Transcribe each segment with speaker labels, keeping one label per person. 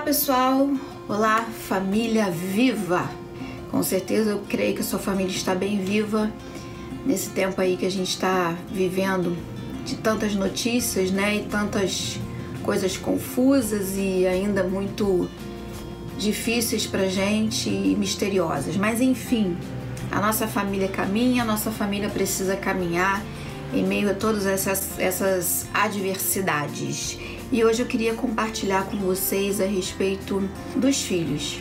Speaker 1: pessoal, olá família viva. Com certeza eu creio que a sua família está bem viva nesse tempo aí que a gente está vivendo de tantas notícias, né, e tantas coisas confusas e ainda muito difíceis pra gente e misteriosas. Mas enfim, a nossa família caminha, a nossa família precisa caminhar em meio a todas essas adversidades. E hoje eu queria compartilhar com vocês a respeito dos filhos.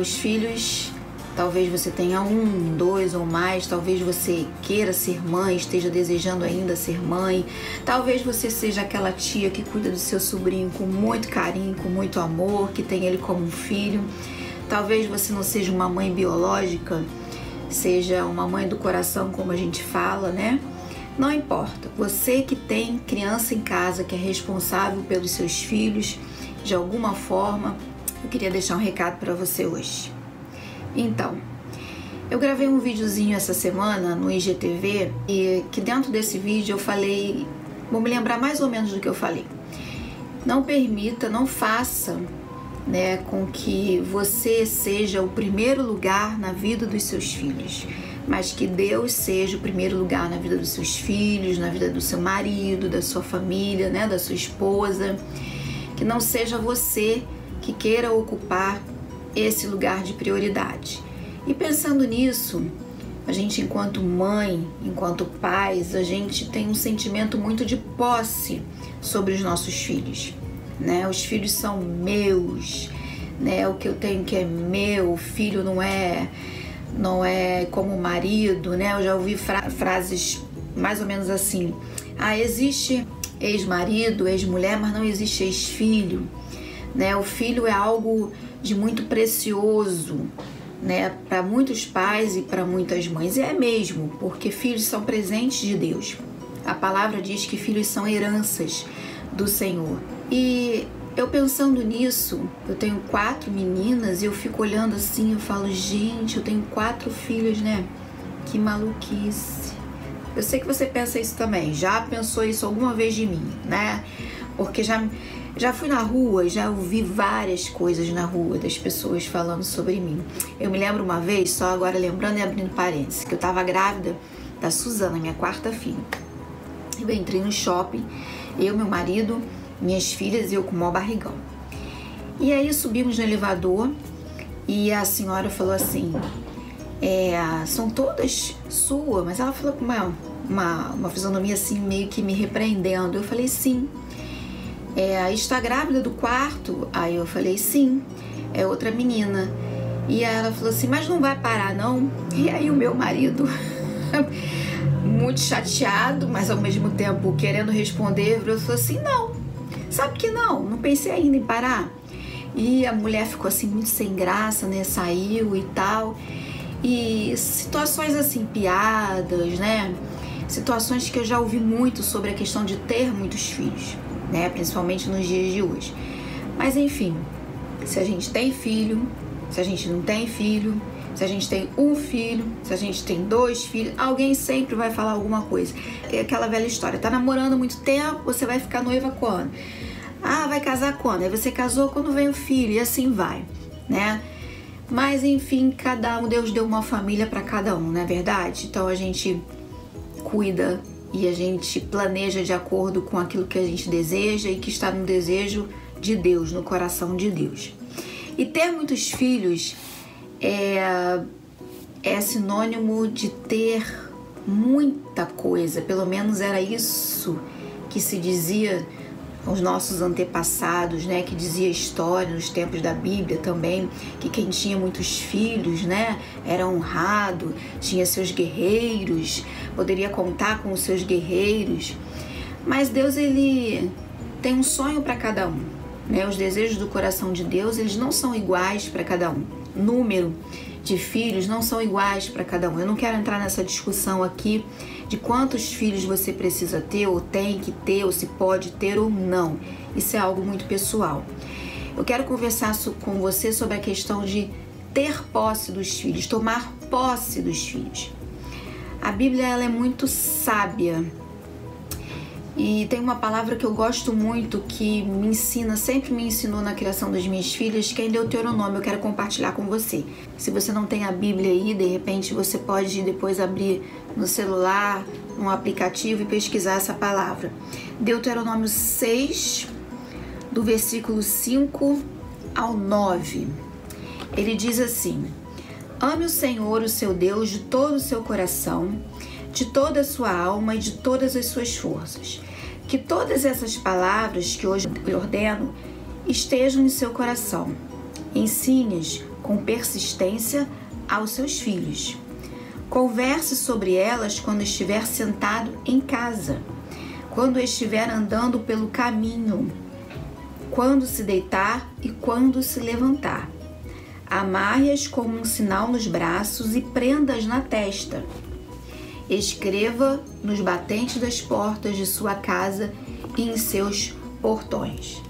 Speaker 1: Os filhos, talvez você tenha um, dois ou mais, talvez você queira ser mãe, esteja desejando ainda ser mãe, talvez você seja aquela tia que cuida do seu sobrinho com muito carinho, com muito amor, que tem ele como um filho. Talvez você não seja uma mãe biológica, seja uma mãe do coração, como a gente fala, né? Não importa, você que tem criança em casa, que é responsável pelos seus filhos, de alguma forma, eu queria deixar um recado para você hoje. Então, eu gravei um videozinho essa semana no IGTV e que dentro desse vídeo eu falei, vou me lembrar mais ou menos do que eu falei. Não permita, não faça, né, com que você seja o primeiro lugar na vida dos seus filhos, mas que Deus seja o primeiro lugar na vida dos seus filhos, na vida do seu marido, da sua família, né, da sua esposa. Que não seja você que queira ocupar esse lugar de prioridade. E pensando nisso, a gente enquanto mãe, enquanto pais, a gente tem um sentimento muito de posse sobre os nossos filhos, né? Os filhos são meus, né? O que eu tenho que é meu, o filho não é como o marido, né? Eu já ouvi frases mais ou menos assim: existe ex-marido, ex-mulher, mas não existe ex-filho, né? O filho é algo de muito precioso, né? Para muitos pais e para muitas mães. E é mesmo, porque filhos são presentes de Deus. A palavra diz que filhos são heranças do Senhor. E eu pensando nisso, eu tenho 4 meninas e eu fico olhando assim, eu falo, gente, eu tenho 4 filhos, né? Que maluquice. Eu sei que você pensa isso também, já pensou isso alguma vez de mim, né? Porque já fui na rua, já ouvi várias coisas na rua das pessoas falando sobre mim. Eu me lembro uma vez, só agora lembrando e abrindo parênteses, que eu tava grávida da Suzana, minha 4ª filha. Eu entrei no shopping, eu, meu marido, minhas filhas e eu com o maior barrigão. E aí subimos no elevador e a senhora falou assim, são todas suas, mas ela falou com uma fisionomia assim, meio que me repreendendo. Eu falei, sim. Está grávida do quarto? Aí eu falei, sim, é outra menina. E aí ela falou assim, mas não vai parar não? E aí o meu marido, muito chateado, mas ao mesmo tempo querendo responder, ele falou assim, não. Sabe que não pensei ainda em parar. E a mulher ficou assim muito sem graça, né, saiu e tal. E situações assim, piadas, né, situações que eu já ouvi muito sobre a questão de ter muitos filhos, né, principalmente nos dias de hoje. Mas enfim, se a gente tem filho, se a gente não tem filho, se a gente tem um filho, se a gente tem 2 filhos, alguém sempre vai falar alguma coisa. É aquela velha história, tá namorando há muito tempo, você vai ficar noiva quando? Vai casar quando? Aí você casou quando vem o filho, e assim vai, né? Mas enfim, Deus deu uma família para cada um, não é verdade? Então a gente cuida e a gente planeja de acordo com aquilo que a gente deseja e que está no desejo de Deus, no coração de Deus. E ter muitos filhos é sinônimo de ter muita coisa, pelo menos era isso que se dizia aos nossos antepassados, né, que dizia a história nos tempos da Bíblia também, que quem tinha muitos filhos, né, era honrado, tinha seus guerreiros, poderia contar com os seus guerreiros. Mas Deus, ele tem um sonho para cada um, né? Os desejos do coração de Deus, eles não são iguais para cada um. Número de filhos não são iguais para cada um. Eu não quero entrar nessa discussão aqui de quantos filhos você precisa ter, ou tem que ter, ou se pode ter ou não. Isso é algo muito pessoal. Eu quero conversar com você sobre a questão de ter posse dos filhos, tomar posse dos filhos. A Bíblia, ela é muito sábia E tem uma palavra que eu gosto muito, que me ensina, sempre me ensinou na criação das minhas filhas, que é em Deuteronômio. Eu quero compartilhar com você. Se você não tem a Bíblia aí, de repente você pode depois abrir no celular, no aplicativo e pesquisar essa palavra. Deuteronômio 6, do versículo 5 ao 9. Ele diz assim: ame o Senhor, o seu Deus, de todo o seu coração, de toda a sua alma e de todas as suas forças. Que todas essas palavras que hoje eu ordeno estejam em seu coração. Ensine-as com persistência aos seus filhos. Converse sobre elas quando estiver sentado em casa, quando estiver andando pelo caminho, quando se deitar e quando se levantar. Amarre-as como um sinal nos braços e prenda-as na testa. Escreva nos batentes das portas de sua casa e em seus portões.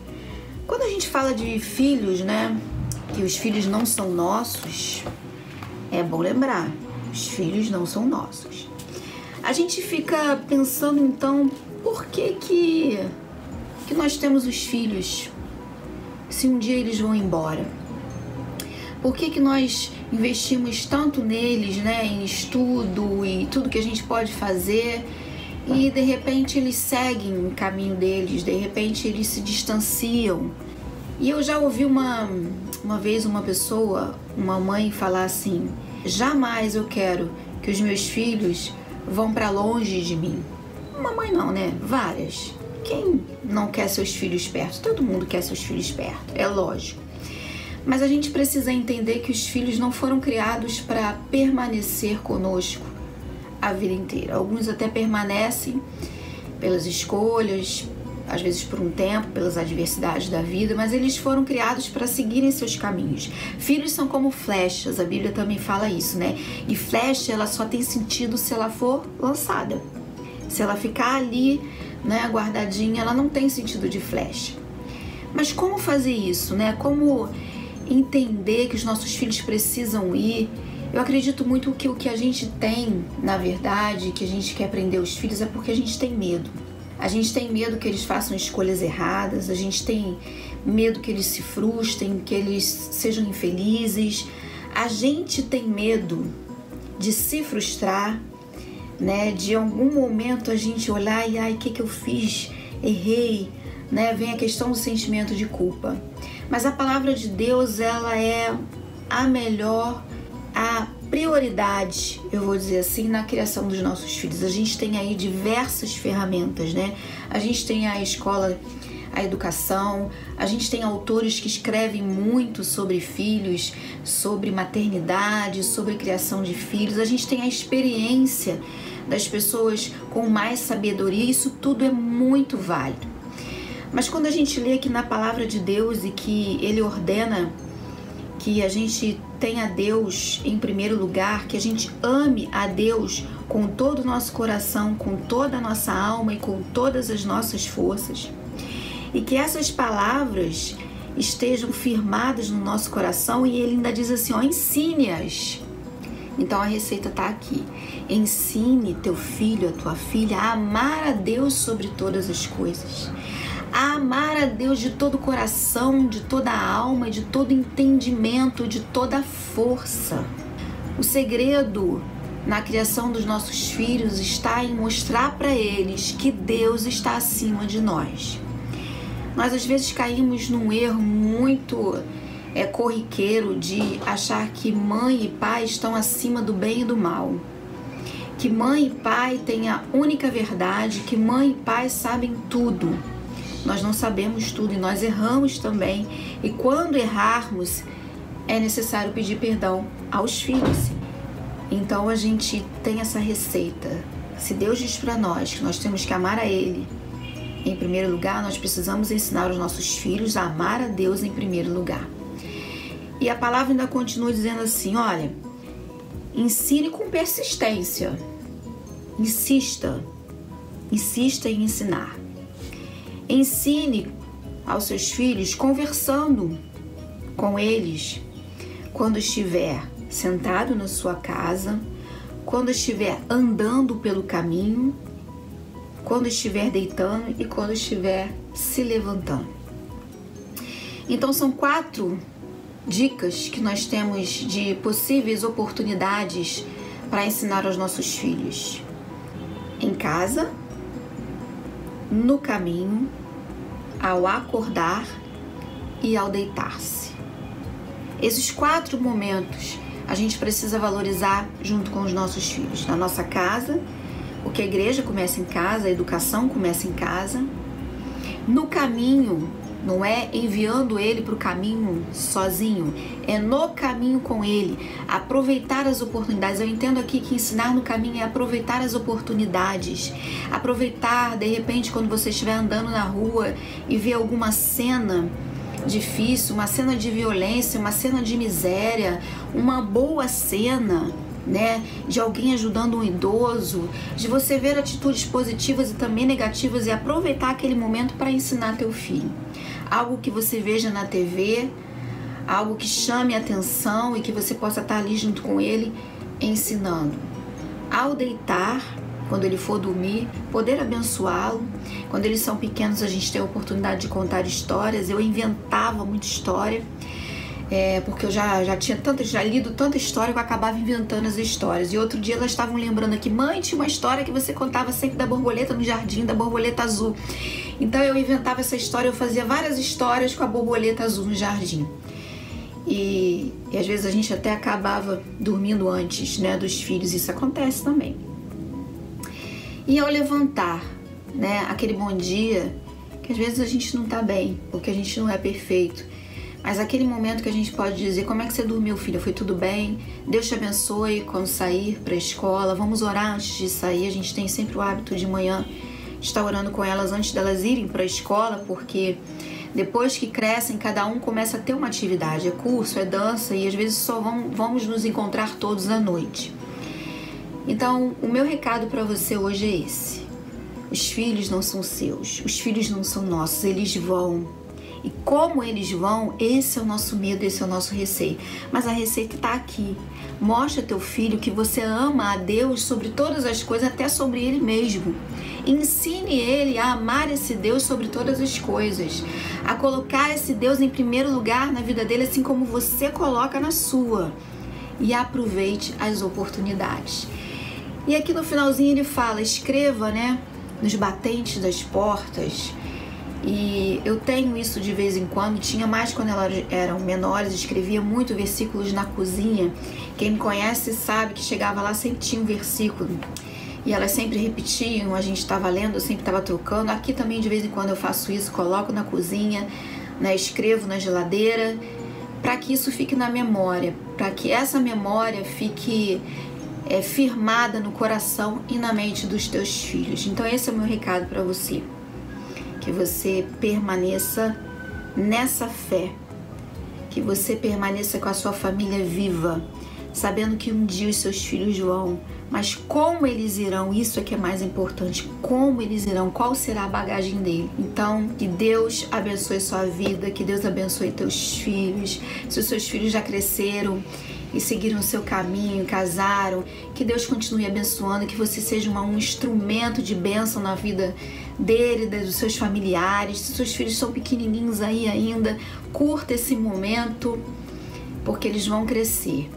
Speaker 1: Quando a gente fala de filhos, né, que os filhos não são nossos, é bom lembrar, os filhos não são nossos. A gente fica pensando então, por que nós temos os filhos se um dia eles vão embora? Por que nós investimos tanto neles, né, em estudo e tudo que a gente pode fazer, e de repente eles seguem o caminho deles, de repente eles se distanciam? E eu já ouvi uma vez uma pessoa, uma mãe, falar assim: jamais eu quero que os meus filhos vão para longe de mim. Uma mãe não, né? Várias. Quem não quer seus filhos perto? Todo mundo quer seus filhos perto, é lógico. Mas a gente precisa entender que os filhos não foram criados para permanecer conosco a vida inteira. Alguns até permanecem pelas escolhas, às vezes por um tempo, pelas adversidades da vida, mas eles foram criados para seguirem seus caminhos. Filhos são como flechas, a Bíblia também fala isso, né? E flecha, ela só tem sentido se ela for lançada. Se ela ficar ali, né, guardadinha, ela não tem sentido de flecha. Mas como fazer isso, né? Como entender que os nossos filhos precisam ir? Eu acredito muito que o que a gente tem, na verdade, que a gente quer prender os filhos, é porque a gente tem medo. A gente tem medo que eles façam escolhas erradas, a gente tem medo que eles se frustrem, que eles sejam infelizes. A gente tem medo de se frustrar, né? De algum momento a gente olhar e, ai, o que eu fiz? Errei, né? Vem a questão do sentimento de culpa. Mas a palavra de Deus, ela é a melhor, a prioridade, eu vou dizer assim, na criação dos nossos filhos. A gente tem aí diversas ferramentas, né? A gente tem a escola, a educação, a gente tem autores que escrevem muito sobre filhos, sobre maternidade, sobre criação de filhos. A gente tem a experiência das pessoas com mais sabedoria. Isso tudo é muito válido. Mas quando a gente lê aqui na palavra de Deus e que Ele ordena que a gente tenha Deus em primeiro lugar, que a gente ame a Deus com todo o nosso coração, com toda a nossa alma e com todas as nossas forças, e que essas palavras estejam firmadas no nosso coração, e Ele ainda diz assim, ó, ensine-as. Então a receita está aqui. Ensine teu filho, a tua filha a amar a Deus sobre todas as coisas. A amar a Deus de todo o coração, de toda a alma, de todo entendimento, de toda a força. O segredo na criação dos nossos filhos está em mostrar para eles que Deus está acima de nós. Nós às vezes caímos num erro muito corriqueiro de achar que mãe e pai estão acima do bem e do mal. Que mãe e pai têm a única verdade, que mãe e pai sabem tudo. Nós não sabemos tudo e nós erramos também. E quando errarmos, é necessário pedir perdão aos filhos. Então a gente tem essa receita. Se Deus diz para nós que nós temos que amar a Ele em primeiro lugar, nós precisamos ensinar os nossos filhos a amar a Deus em primeiro lugar. E a palavra ainda continua dizendo assim, olha, ensine com persistência. Insista em ensinar. Ensine aos seus filhos conversando com eles quando estiver sentado na sua casa, quando estiver andando pelo caminho, quando estiver deitando e quando estiver se levantando. Então são 4 dicas que nós temos de possíveis oportunidades para ensinar aos nossos filhos: em casa, no caminho, ao acordar e ao deitar-se. Esses 4 momentos a gente precisa valorizar junto com os nossos filhos. Na nossa casa, porque a igreja começa em casa, a educação começa em casa. No caminho, não é enviando ele para o caminho sozinho, é no caminho com ele, aproveitar as oportunidades. Eu entendo aqui que ensinar no caminho é aproveitar as oportunidades, aproveitar, de repente, quando você estiver andando na rua e ver alguma cena difícil, uma cena de violência, uma cena de miséria, uma boa cena, né, de alguém ajudando um idoso, de você ver atitudes positivas e também negativas e aproveitar aquele momento para ensinar teu filho. Algo que você veja na TV, algo que chame a atenção e que você possa estar ali junto com ele ensinando. Ao deitar, quando ele for dormir, poder abençoá-lo. Quando eles são pequenos, a gente tem a oportunidade de contar histórias. Eu inventava muita história, porque eu já tinha lido tanta história que eu acabava inventando as histórias. E outro dia elas estavam lembrando aqui: mãe, tinha uma história que você contava sempre da borboleta no jardim, da borboleta azul. Então eu inventava essa história, eu fazia várias histórias com a borboleta azul no jardim. E às vezes a gente até acabava dormindo antes, né, dos filhos. Isso acontece também. E ao levantar, né, aquele bom dia, que às vezes a gente não tá bem, porque a gente não é perfeito, mas aquele momento que a gente pode dizer: como é que você dormiu, filha? Foi tudo bem? Deus te abençoe quando sair para a escola. Vamos orar antes de sair. A gente tem sempre o hábito de manhã estar orando com elas antes delas irem para a escola, porque depois que crescem, cada um começa a ter uma atividade, é curso, é dança, e às vezes só vamos nos encontrar todos à noite. Então, o meu recado para você hoje é esse: os filhos não são seus, os filhos não são nossos, eles vão. E como eles vão, esse é o nosso medo, esse é o nosso receio. Mas a receita está aqui. Mostra teu filho que você ama a Deus sobre todas as coisas, até sobre ele mesmo. Ensine ele a amar esse Deus sobre todas as coisas, a colocar esse Deus em primeiro lugar na vida dele, assim como você coloca na sua. E aproveite as oportunidades. E aqui no finalzinho ele fala: escreva, né, nos batentes das portas. E eu tenho isso de vez em quando, tinha mais quando elas eram menores, escrevia muito versículos na cozinha. Quem me conhece sabe que chegava lá, sempre tinha um versículo. E elas sempre repetiam, a gente estava lendo, eu sempre estava trocando. Aqui também de vez em quando eu faço isso, coloco na cozinha, né, escrevo na geladeira, para que isso fique na memória, para que essa memória fique firmada no coração e na mente dos teus filhos. Então esse é o meu recado para você. Que você permaneça nessa fé, que você permaneça com a sua família viva, sabendo que um dia os seus filhos vão, mas como eles irão, isso é que é mais importante, como eles irão, qual será a bagagem dele. Então, que Deus abençoe sua vida, que Deus abençoe teus filhos. Se os seus filhos já cresceram e seguiram o seu caminho, casaram, que Deus continue abençoando, que você seja um instrumento de bênção na vida dele, dos seus familiares. Se seus filhos são pequenininhos aí ainda, curta esse momento, porque eles vão crescer.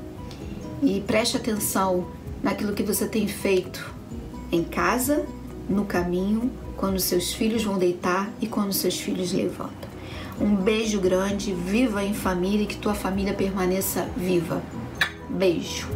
Speaker 1: E preste atenção naquilo que você tem feito em casa, no caminho, quando seus filhos vão deitar e quando seus filhos levantam. Um beijo grande, viva em família e que tua família permaneça viva. Beijo.